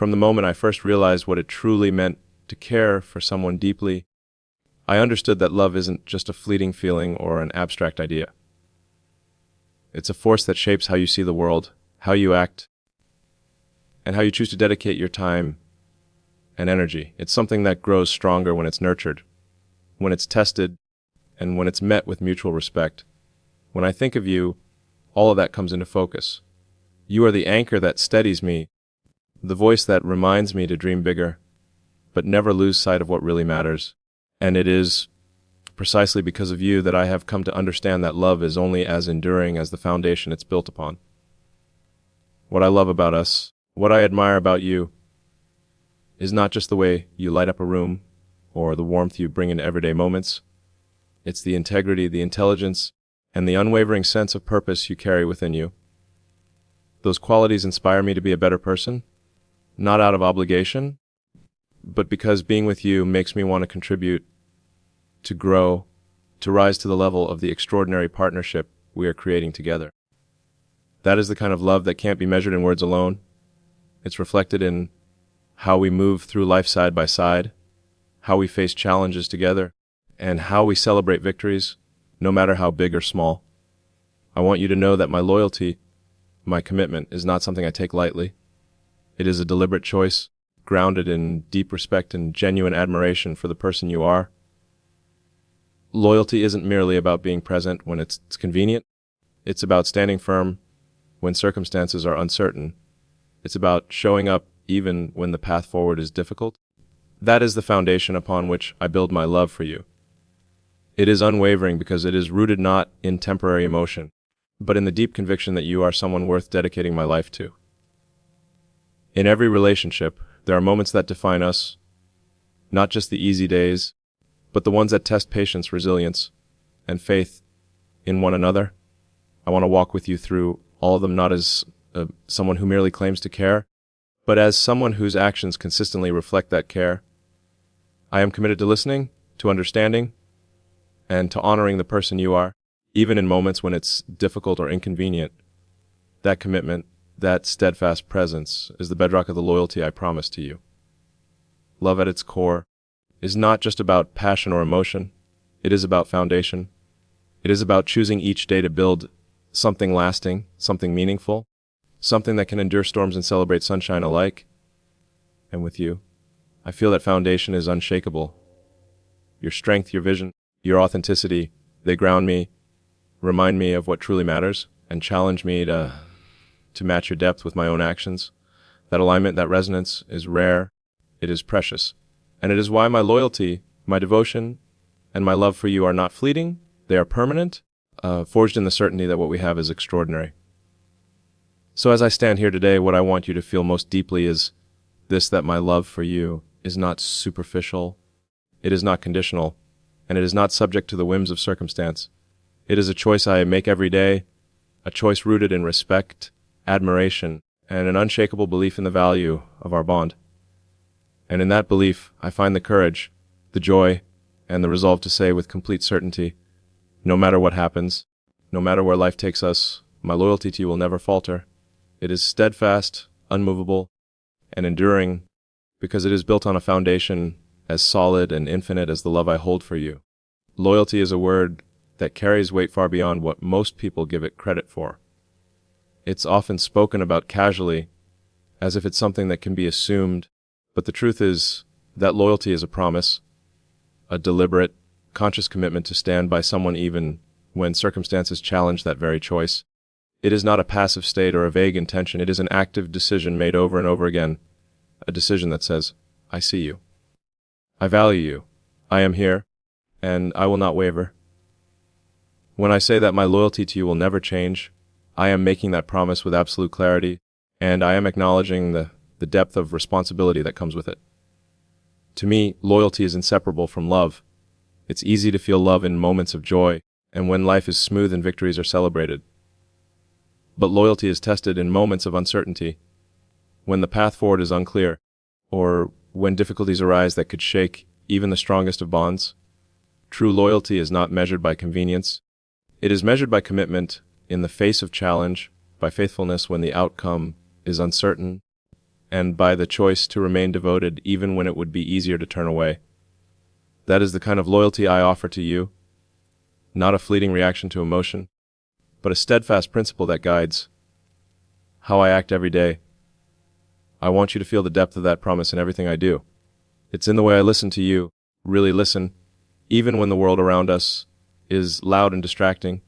From the moment I first realized what it truly meant to care for someone deeply, I understood that love isn't just a fleeting feeling or an abstract idea. It's a force that shapes how you see the world, how you act, and how you choose to dedicate your time and energy. It's something that grows stronger when it's nurtured, when it's tested, and when it's met with mutual respect. When I think of you, all of that comes into focus. You are the anchor that steadies me, the voice that reminds me to dream bigger, but never lose sight of what really matters. And it is precisely because of you that I have come to understand that love is only as enduring as the foundation it's built upon. What I love about us, what I admire about you, is not just the way you light up a room or the warmth you bring into everyday moments. It's the integrity, the intelligence, and the unwavering sense of purpose you carry within you. Those qualities inspire me to be a better person, not out of obligation, but because being with you makes me want to contribute, to grow, to rise to the level of the extraordinary partnership we are creating together. That is the kind of love that can't be measured in words alone. It's reflected in how we move through life side by side, how we face challenges together, and how we celebrate victories, no matter how big or small. I want you to know that my loyalty, my commitment, is not something I take lightly. It is a deliberate choice, grounded in deep respect and genuine admiration for the person you are. Loyalty isn't merely about being present when it's convenient. It's about standing firm when circumstances are uncertain. It's about showing up even when the path forward is difficult. That is the foundation upon which I build my love for you. It is unwavering because it is rooted not in temporary emotion, but in the deep conviction that you are someone worth dedicating my life to. In every relationship, there are moments that define us, not just the easy days, but the ones that test patience, resilience, and faith in one another. I want to walk with you through all of them, not as someone who merely claims to care, but as someone whose actions consistently reflect that care. I am committed to listening, to understanding, and to honoring the person you are, even in moments when it's difficult or inconvenient. That commitment, that steadfast presence, is the bedrock of the loyalty I promise to you. Love at its core is not just about passion or emotion. It is about foundation. It is about choosing each day to build something lasting, something meaningful, something that can endure storms and celebrate sunshine alike. And with you, I feel that foundation is unshakable. Your strength, your vision, your authenticity, they ground me, remind me of what truly matters, and challenge me to match your depth with my own actions. That alignment, that resonance is rare, it is precious. And it is why my loyalty, my devotion, and my love for you are not fleeting, they are permanent, forged in the certainty that what we have is extraordinary. So as I stand here today, what I want you to feel most deeply is this, that my love for you is not superficial, it is not conditional, and it is not subject to the whims of circumstance. It is a choice I make every day, a choice rooted in respect, admiration, and an unshakable belief in the value of our bond. And in that belief, I find the courage, the joy, and the resolve to say with complete certainty, no matter what happens, no matter where life takes us, my loyalty to you will never falter. It is steadfast, unmovable, and enduring because it is built on a foundation as solid and infinite as the love I hold for you. Loyalty is a word that carries weight far beyond what most people give it credit for. It's often spoken about casually, as if it's something that can be assumed, but the truth is that loyalty is a promise, a deliberate, conscious commitment to stand by someone even when circumstances challenge that very choice. It is not a passive state or a vague intention. It is an active decision made over and over again, a decision that says, I see you. I value you. I am here, and I will not waver. When I say that my loyalty to you will never change, I am making that promise with absolute clarity, and I am acknowledging the depth of responsibility that comes with it. To me, loyalty is inseparable from love. It's easy to feel love in moments of joy, and when life is smooth and victories are celebrated. But loyalty is tested in moments of uncertainty, when the path forward is unclear, or when difficulties arise that could shake even the strongest of bonds. True loyalty is not measured by convenience. It is measured by commitment in the face of challenge, by faithfulness when the outcome is uncertain, and by the choice to remain devoted even when it would be easier to turn away. That is the kind of loyalty I offer to you, not a fleeting reaction to emotion, but a steadfast principle that guides how I act every day. I want you to feel the depth of that promise in everything I do. It's in the way I listen to you, really listen, even when the world around us is loud and distracting.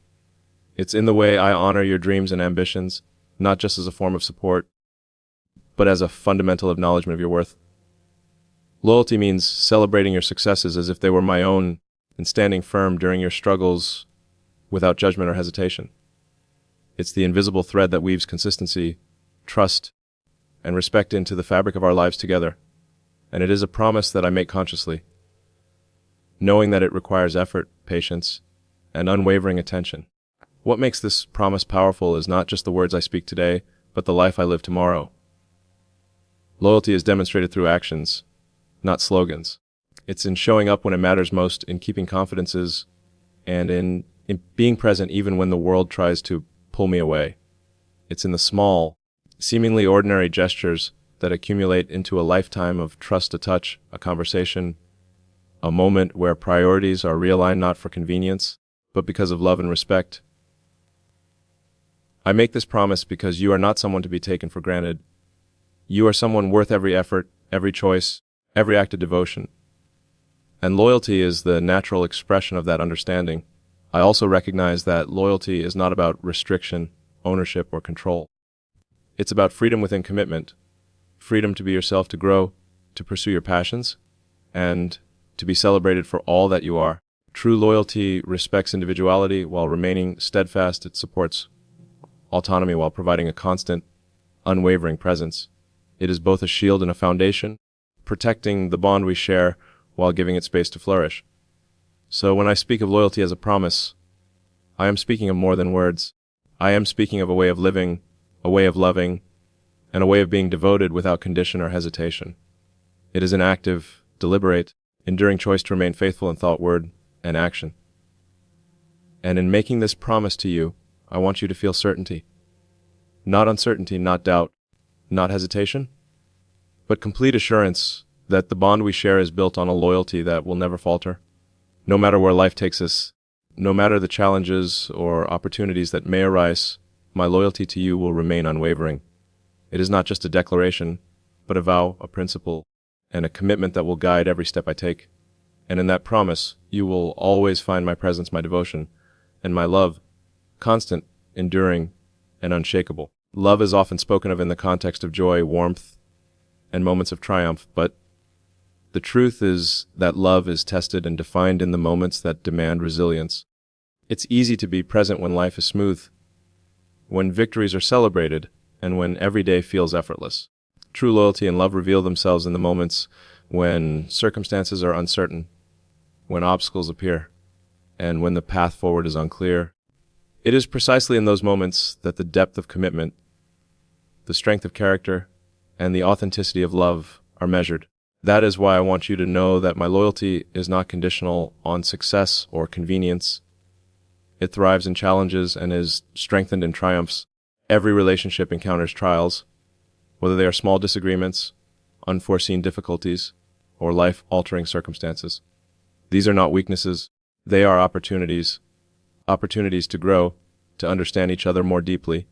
It's in the way I honor your dreams and ambitions, not just as a form of support, but as a fundamental acknowledgement of your worth. Loyalty means celebrating your successes as if they were my own and standing firm during your struggles without judgment or hesitation. It's the invisible thread that weaves consistency, trust, and respect into the fabric of our lives together, and it is a promise that I make consciously, knowing that it requires effort, patience, and unwavering attention. What makes this promise powerful is not just the words I speak today, but the life I live tomorrow. Loyalty is demonstrated through actions, not slogans. It's in showing up when it matters most, in keeping confidences, and in being present even when the world tries to pull me away. It's in the small, seemingly ordinary gestures that accumulate into a lifetime of trust, a touch, a conversation, a moment where priorities are realigned not for convenience, but because of love and respect. I make this promise because you are not someone to be taken for granted. You are someone worth every effort, every choice, every act of devotion. And loyalty is the natural expression of that understanding. I also recognize that loyalty is not about restriction, ownership, or control. It's about freedom within commitment, freedom to be yourself, to grow, to pursue your passions, and to be celebrated for all that you are. True loyalty respects individuality while remaining steadfast. It supports autonomy while providing a constant, unwavering presence. It is both a shield and a foundation, protecting the bond we share while giving it space to flourish. So when I speak of loyalty as a promise, I am speaking of more than words. I am speaking of a way of living, a way of loving, and a way of being devoted without condition or hesitation. It is an active, deliberate, enduring choice to remain faithful in thought, word, and action. And in making this promise to you, I want you to feel certainty. Not uncertainty, not doubt, not hesitation, but complete assurance that the bond we share is built on a loyalty that will never falter. No matter where life takes us, no matter the challenges or opportunities that may arise, my loyalty to you will remain unwavering. It is not just a declaration, but a vow, a principle, and a commitment that will guide every step I take. And in that promise, you will always find my presence, my devotion, and my love, constant, enduring, and unshakable. Love is often spoken of in the context of joy, warmth, and moments of triumph, but the truth is that love is tested and defined in the moments that demand resilience. It's easy to be present when life is smooth, when victories are celebrated, and when every day feels effortless. True loyalty and love reveal themselves in the moments when circumstances are uncertain, when obstacles appear, and when the path forward is unclear. It is precisely in those moments that the depth of commitment, the strength of character, and the authenticity of love are measured. That is why I want you to know that my loyalty is not conditional on success or convenience. It thrives in challenges and is strengthened in triumphs. Every relationship encounters trials, whether they are small disagreements, unforeseen difficulties, or life-altering circumstances. These are not weaknesses. They are opportunities. Opportunities to grow, to understand each other more deeply,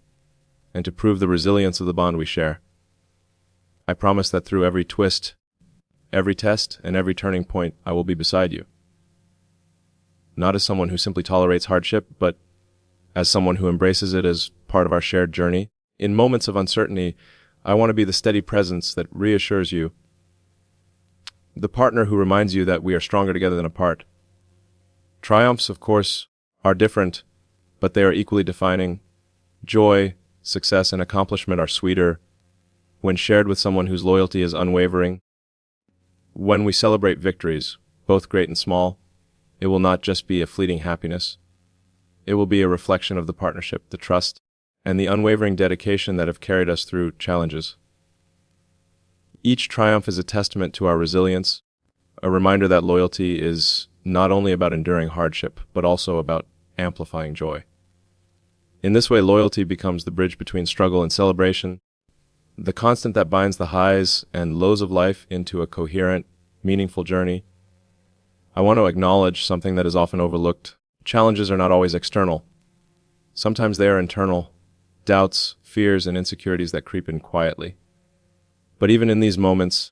and to prove the resilience of the bond we share. I promise that through every twist, every test, and every turning point, I will be beside you. Not as someone who simply tolerates hardship, but as someone who embraces it as part of our shared journey. In moments of uncertainty, I want to be the steady presence that reassures you, the partner who reminds you that we are stronger together than apart. Triumphs, of course, are different, but they are equally defining. Joy, success, and accomplishment are sweeter when shared with someone whose loyalty is unwavering. When we celebrate victories, both great and small, it will not just be a fleeting happiness. It will be a reflection of the partnership, the trust, and the unwavering dedication that have carried us through challenges. Each triumph is a testament to our resilience, a reminder that loyalty is not only about enduring hardship, but also about amplifying joy. In this way, loyalty becomes the bridge between struggle and celebration, the constant that binds the highs and lows of life into a coherent, meaningful journey. I want to acknowledge something that is often overlooked. Challenges are not always external. Sometimes they are internal, doubts, fears, and insecurities that creep in quietly. But even in these moments,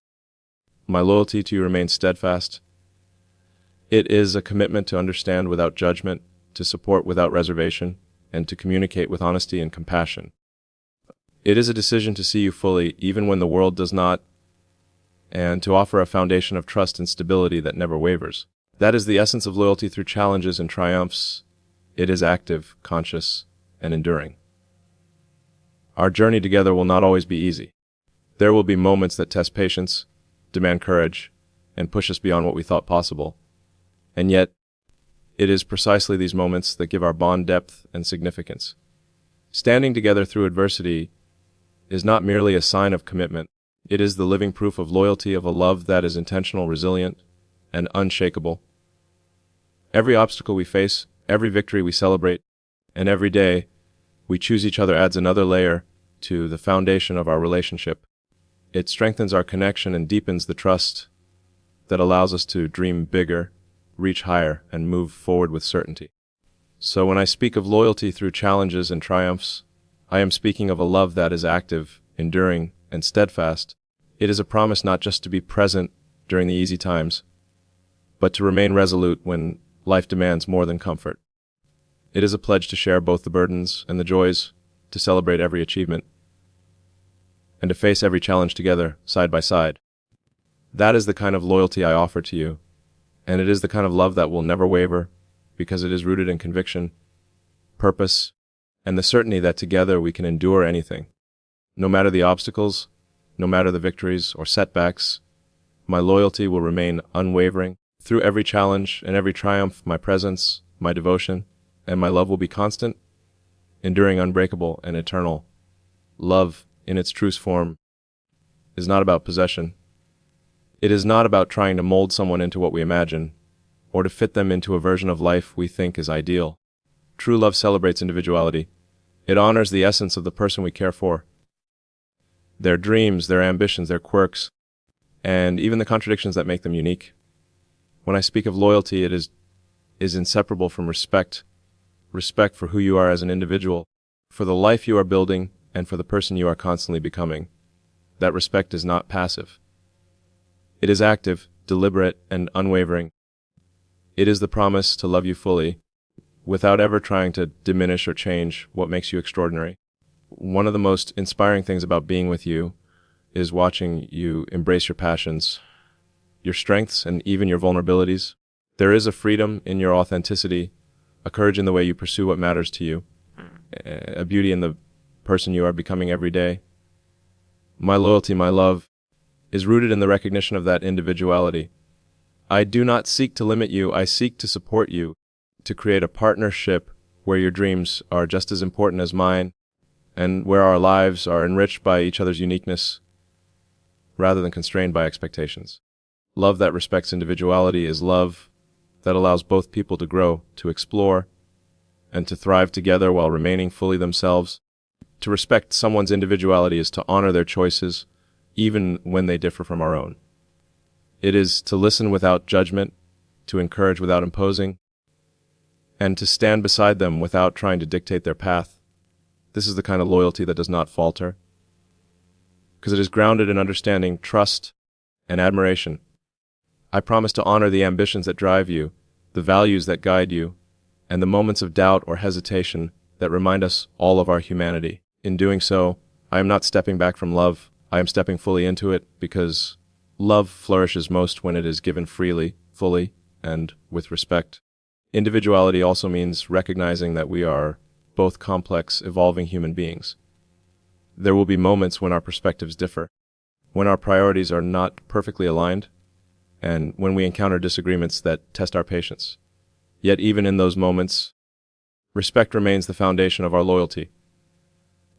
my loyalty to you remains steadfast. It is a commitment to understand without judgment, to support without reservation, and to communicate with honesty and compassion. It is a decision to see you fully, even when the world does not, and to offer a foundation of trust and stability that never wavers. That is the essence of loyalty through challenges and triumphs. It is active, conscious, and enduring. Our journey together will not always be easy. There will be moments that test patience, demand courage, and push us beyond what we thought possible. And yet, it is precisely these moments that give our bond depth and significance. Standing together through adversity is not merely a sign of commitment. It is the living proof of loyalty, of a love that is intentional, resilient, and unshakable. Every obstacle we face, every victory we celebrate, and every day we choose each other adds another layer to the foundation of our relationship. It strengthens our connection and deepens the trust that allows us to dream bigger, reach higher, and move forward with certainty. So when I speak of loyalty through challenges and triumphs, I am speaking of a love that is active, enduring, and steadfast. It is a promise not just to be present during the easy times, but to remain resolute when life demands more than comfort. It is a pledge to share both the burdens and the joys, to celebrate every achievement, and to face every challenge together, side by side. That is the kind of loyalty I offer to you, and it is the kind of love that will never waver, because it is rooted in conviction, purpose, and the certainty that together we can endure anything. No matter the obstacles, no matter the victories or setbacks, my loyalty will remain unwavering. Through every challenge and every triumph, my presence, my devotion, and my love will be constant, enduring, unbreakable, and eternal. Love, in its truest form, is not about possession. It is not about trying to mold someone into what we imagine, or to fit them into a version of life we think is ideal. True love celebrates individuality. It honors the essence of the person we care for, their dreams, their ambitions, their quirks, and even the contradictions that make them unique. When I speak of loyalty, it is inseparable from respect for who you are as an individual, for the life you are building, and for the person you are constantly becoming. That respect is not passive. It is active, deliberate, and unwavering. It is the promise to love you fully, without ever trying to diminish or change what makes you extraordinary. One of the most inspiring things about being with you is watching you embrace your passions, your strengths, and even your vulnerabilities. There is a freedom in your authenticity, a courage in the way you pursue what matters to you, a beauty in the person you are becoming every day. My loyalty, my love, is rooted in the recognition of that individuality. I do not seek to limit you, I seek to support you, to create a partnership where your dreams are just as important as mine, and where our lives are enriched by each other's uniqueness, rather than constrained by expectations. Love that respects individuality is love that allows both people to grow, to explore, and to thrive together while remaining fully themselves. To respect someone's individuality is to honor their choices, even when they differ from our own. It is to listen without judgment, to encourage without imposing, and to stand beside them without trying to dictate their path. This is the kind of loyalty that does not falter, because it is grounded in understanding, trust, and admiration. I promise to honor the ambitions that drive you, the values that guide you, and the moments of doubt or hesitation that remind us all of our humanity. In doing so, I am not stepping back from love. I am stepping fully into it, because love flourishes most when it is given freely, fully, and with respect. Individuality also means recognizing that we are both complex, evolving human beings. There will be moments when our perspectives differ, when our priorities are not perfectly aligned, and when we encounter disagreements that test our patience. Yet even in those moments, respect remains the foundation of our loyalty.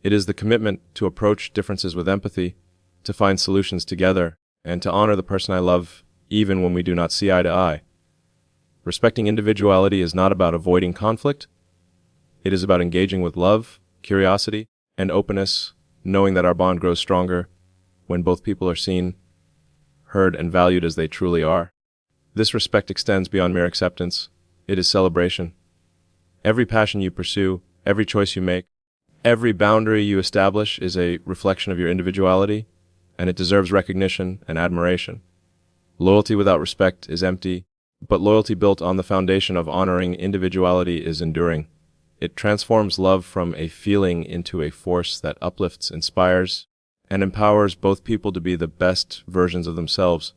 It is the commitment to approach differences with empathy, to find solutions together, and to honor the person I love even when we do not see eye to eye. Respecting individuality is not about avoiding conflict. It is about engaging with love, curiosity, and openness knowing that our bond grows stronger when both people are seen, heard, and valued as they truly are. This respect extends beyond mere acceptance. It is celebration. Every passion you pursue, every choice you make, every boundary you establish is a reflection of your individuality, and it deserves recognition and admiration. Loyalty without respect is empty, but loyalty built on the foundation of honoring individuality is enduring. It transforms love from a feeling into a force that uplifts, inspires, and empowers both people to be the best versions of themselves.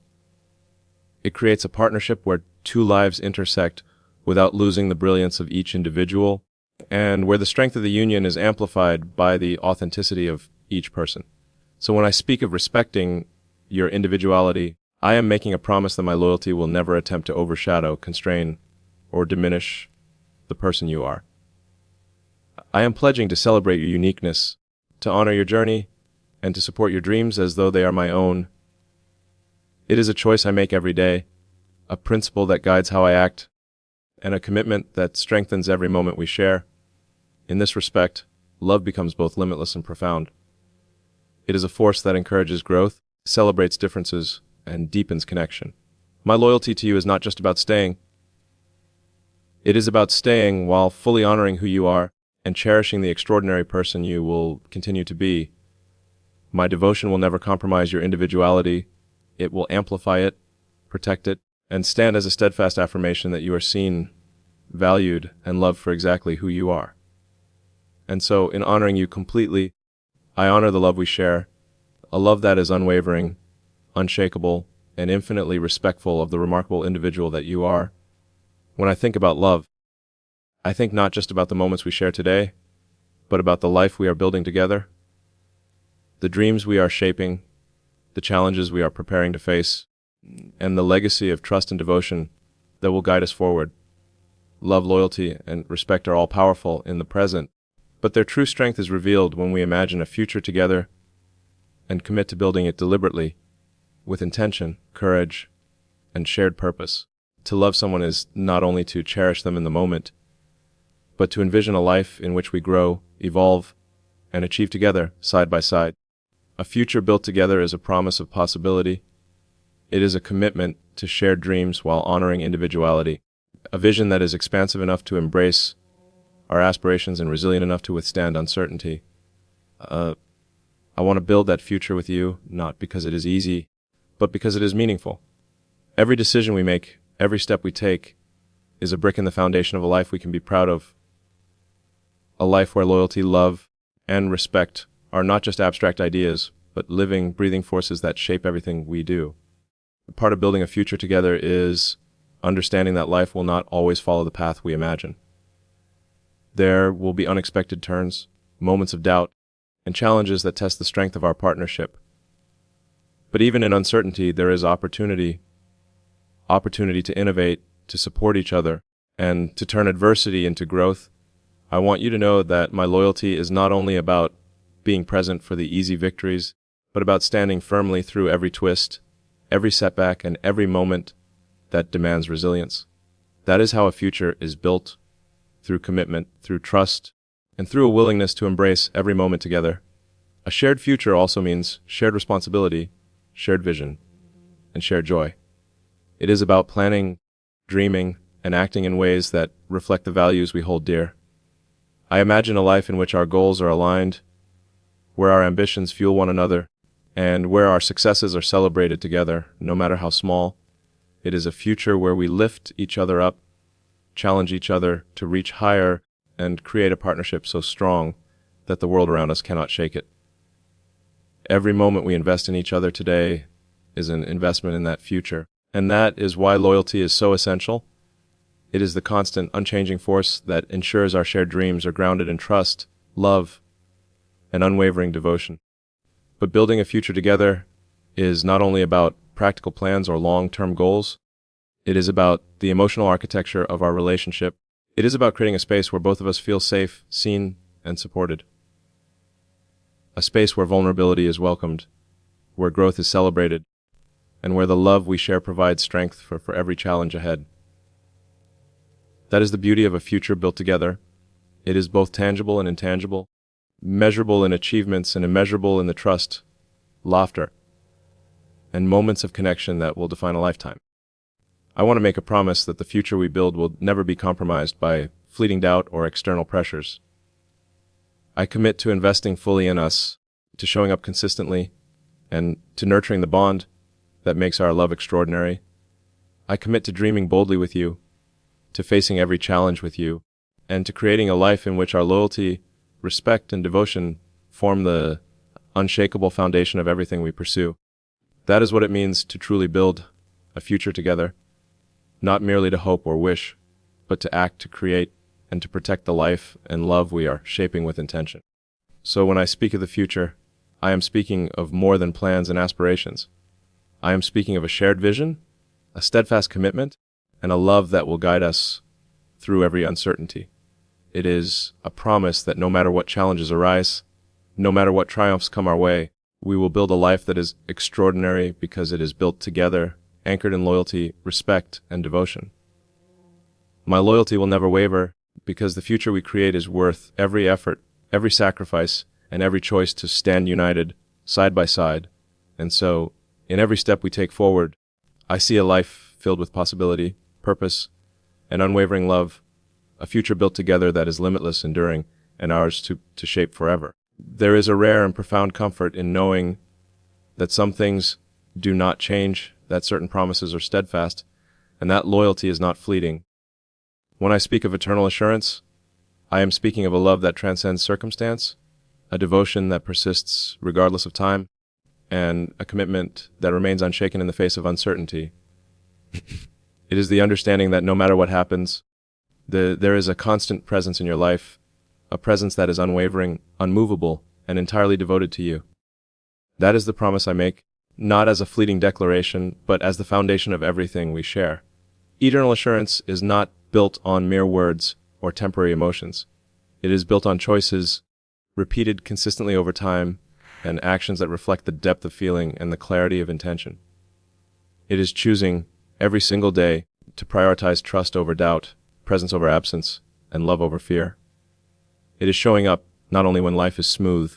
It creates a partnership where two lives intersect without losing the brilliance of each individual, and where the strength of the union is amplified by the authenticity of each person. So when I speak of respecting your individuality, I am making a promise that my loyalty will never attempt to overshadow, constrain, or diminish the person you are. I am pledging to celebrate your uniqueness, to honor your journey, and to support your dreams as though they are my own. It is a choice I make every day, a principle that guides how I act, and a commitment that strengthens every moment we share. In this respect, love becomes both limitless and profound. It is a force that encourages growth, celebrates differences, and deepens connection. My loyalty to you is not just about staying. It is about staying while fully honoring who you are and cherishing the extraordinary person you will continue to be. My devotion will never compromise your individuality. It will amplify it, protect it, and stand as a steadfast affirmation that you are seen, valued, and loved for exactly who you are. And so, in honoring you completely, I honor the love we share, a love that is unwavering, unshakable, and infinitely respectful of the remarkable individual that you are. When I think about love, I think not just about the moments we share today, but about the life we are building together, the dreams we are shaping, the challenges we are preparing to face, and the legacy of trust and devotion that will guide us forward. Love, loyalty, and respect are all powerful in the present, but their true strength is revealed when we imagine a future together and commit to building it deliberately, with intention, courage, and shared purpose. To love someone is not only to cherish them in the moment, but to envision a life in which we grow, evolve, and achieve together, side by side. A future built together is a promise of possibility. It is a commitment to shared dreams while honoring individuality, a vision that is expansive enough to embrace our aspirations and resilient enough to withstand uncertainty. I want to build that future with you, not because it is easy, but because it is meaningful. Every decision we make, every step we take, is a brick in the foundation of a life we can be proud of. A life where loyalty, love, and respect are not just abstract ideas, but living, breathing forces that shape everything we do. Part of building a future together is understanding that life will not always follow the path we imagine. There will be unexpected turns, moments of doubt, and challenges that test the strength of our partnership. But even in uncertainty, there is opportunity to innovate, to support each other, and to turn adversity into growth. I want you to know that my loyalty is not only about being present for the easy victories, but about standing firmly through every twist, every setback, and every moment that demands resilience. That is how a future is built, through commitment, through trust, and through a willingness to embrace every moment together. A shared future also means shared responsibility, shared vision, and shared joy. It is about planning, dreaming, and acting in ways that reflect the values we hold dear. I imagine a life in which our goals are aligned, where our ambitions fuel one another, and where our successes are celebrated together, no matter how small. It is a future where we lift each other up, challenge each other to reach higher, and create a partnership so strong that the world around us cannot shake it. Every moment we invest in each other today is an investment in that future, and that is why loyalty is so essential. It is the constant, unchanging force that ensures our shared dreams are grounded in trust, love, and unwavering devotion. But building a future together is not only about practical plans or long-term goals. It is about the emotional architecture of our relationship. It is about creating a space where both of us feel safe, seen, and supported. A space where vulnerability is welcomed, where growth is celebrated, and where the love we share provides strength for every challenge ahead. That is the beauty of a future built together. It is both tangible and intangible, measurable in achievements and immeasurable in the trust, laughter, and moments of connection that will define a lifetime. I want to make a promise that the future we build will never be compromised by fleeting doubt or external pressures. I commit to investing fully in us, to showing up consistently, and to nurturing the bond that makes our love extraordinary. I commit to dreaming boldly with you, to facing every challenge with you, and to creating a life in which our loyalty, respect, and devotion form the unshakable foundation of everything we pursue. That is what it means to truly build a future together, not merely to hope or wish, but to act, to create, and to protect the life and love we are shaping with intention. So when I speak of the future, I am speaking of more than plans and aspirations. I am speaking of a shared vision, a steadfast commitment, and a love that will guide us through every uncertainty. It is a promise that no matter what challenges arise, no matter what triumphs come our way, we will build a life that is extraordinary because it is built together, anchored in loyalty, respect, and devotion. My loyalty will never waver because the future we create is worth every effort, every sacrifice, and every choice to stand united, side by side. And so, in every step we take forward, I see a life filled with possibility, purpose, and unwavering love, a future built together that is limitless, enduring, and ours to shape forever. There is a rare and profound comfort in knowing that some things do not change, that certain promises are steadfast, and that loyalty is not fleeting. When I speak of eternal assurance, I am speaking of a love that transcends circumstance, a devotion that persists regardless of time, and a commitment that remains unshaken in the face of uncertainty. It is the understanding that no matter what happens, there is a constant presence in your life, a presence that is unwavering, unmovable, and entirely devoted to you. That is the promise I make, not as a fleeting declaration, but as the foundation of everything we share. Eternal assurance is not built on mere words or temporary emotions. It is built on choices, repeated consistently over time, and actions that reflect the depth of feeling and the clarity of intention. It is choosing, every single day, to prioritize trust over doubt, presence over absence, and love over fear. It is showing up not only when life is smooth,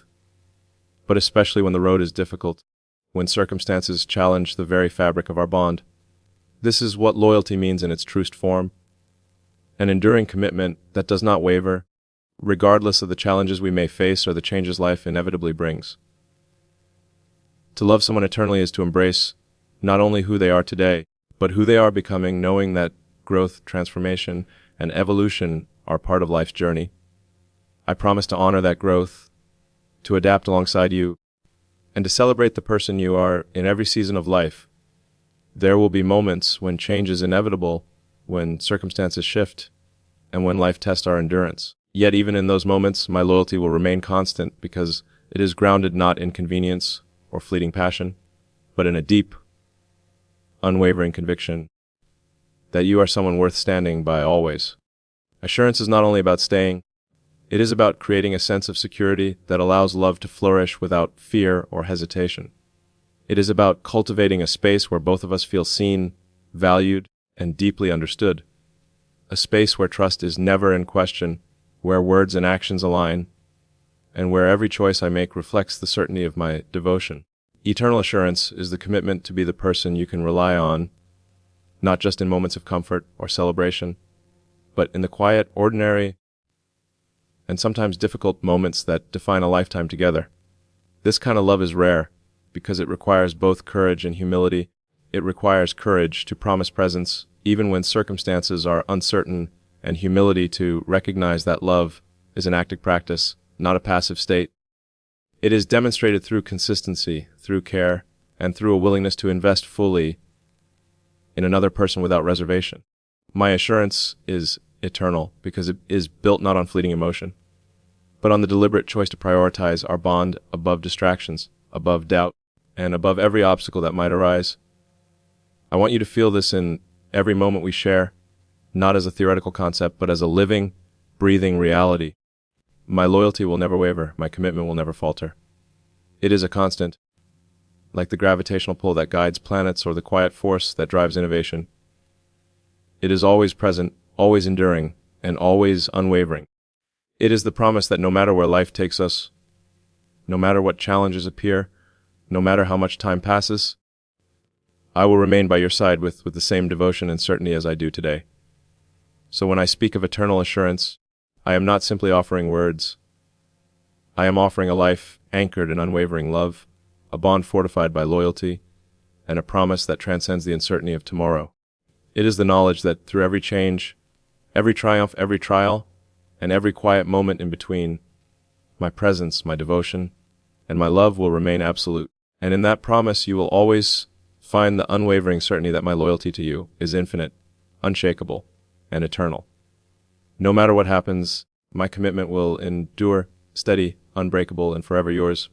but especially when the road is difficult, when circumstances challenge the very fabric of our bond. This is what loyalty means in its truest form, an enduring commitment that does not waver, regardless of the challenges we may face or the changes life inevitably brings. To love someone eternally is to embrace not only who they are today, but who they are becoming, knowing that growth, transformation, and evolution are part of life's journey. I promise to honor that growth, to adapt alongside you, and to celebrate the person you are in every season of life. There will be moments when change is inevitable, when circumstances shift, and when life tests our endurance. Yet even in those moments, my loyalty will remain constant because it is grounded not in convenience or fleeting passion, but in a deep, unwavering conviction that you are someone worth standing by always. Assurance is not only about staying, it is about creating a sense of security that allows love to flourish without fear or hesitation. It is about cultivating a space where both of us feel seen, valued, and deeply understood. A space where trust is never in question, where words and actions align, and where every choice I make reflects the certainty of my devotion. Eternal assurance is the commitment to be the person you can rely on, not just in moments of comfort or celebration, but in the quiet, ordinary, and sometimes difficult moments that define a lifetime together. This kind of love is rare because it requires both courage and humility. It requires courage to promise presence even when circumstances are uncertain, and humility to recognize that love is an active practice, not a passive state. It is demonstrated through consistency, through care, and through a willingness to invest fully in another person without reservation. My assurance is eternal because it is built not on fleeting emotion, but on the deliberate choice to prioritize our bond above distractions, above doubt, and above every obstacle that might arise. I want you to feel this in every moment we share, not as a theoretical concept, but as a living, breathing reality. My loyalty will never waver, my commitment will never falter. It is a constant, like the gravitational pull that guides planets or the quiet force that drives innovation. It is always present, always enduring, and always unwavering. It is the promise that no matter where life takes us, no matter what challenges appear, no matter how much time passes, I will remain by your side with the same devotion and certainty as I do today. So when I speak of eternal assurance, I am not simply offering words. I am offering a life anchored in unwavering love, a bond fortified by loyalty, and a promise that transcends the uncertainty of tomorrow. It is the knowledge that through every change, every triumph, every trial, and every quiet moment in between, my presence, my devotion, and my love will remain absolute. And in that promise, you will always find the unwavering certainty that my loyalty to you is infinite, unshakable, and eternal. No matter what happens, my commitment will endure, steady, unbreakable, and forever yours.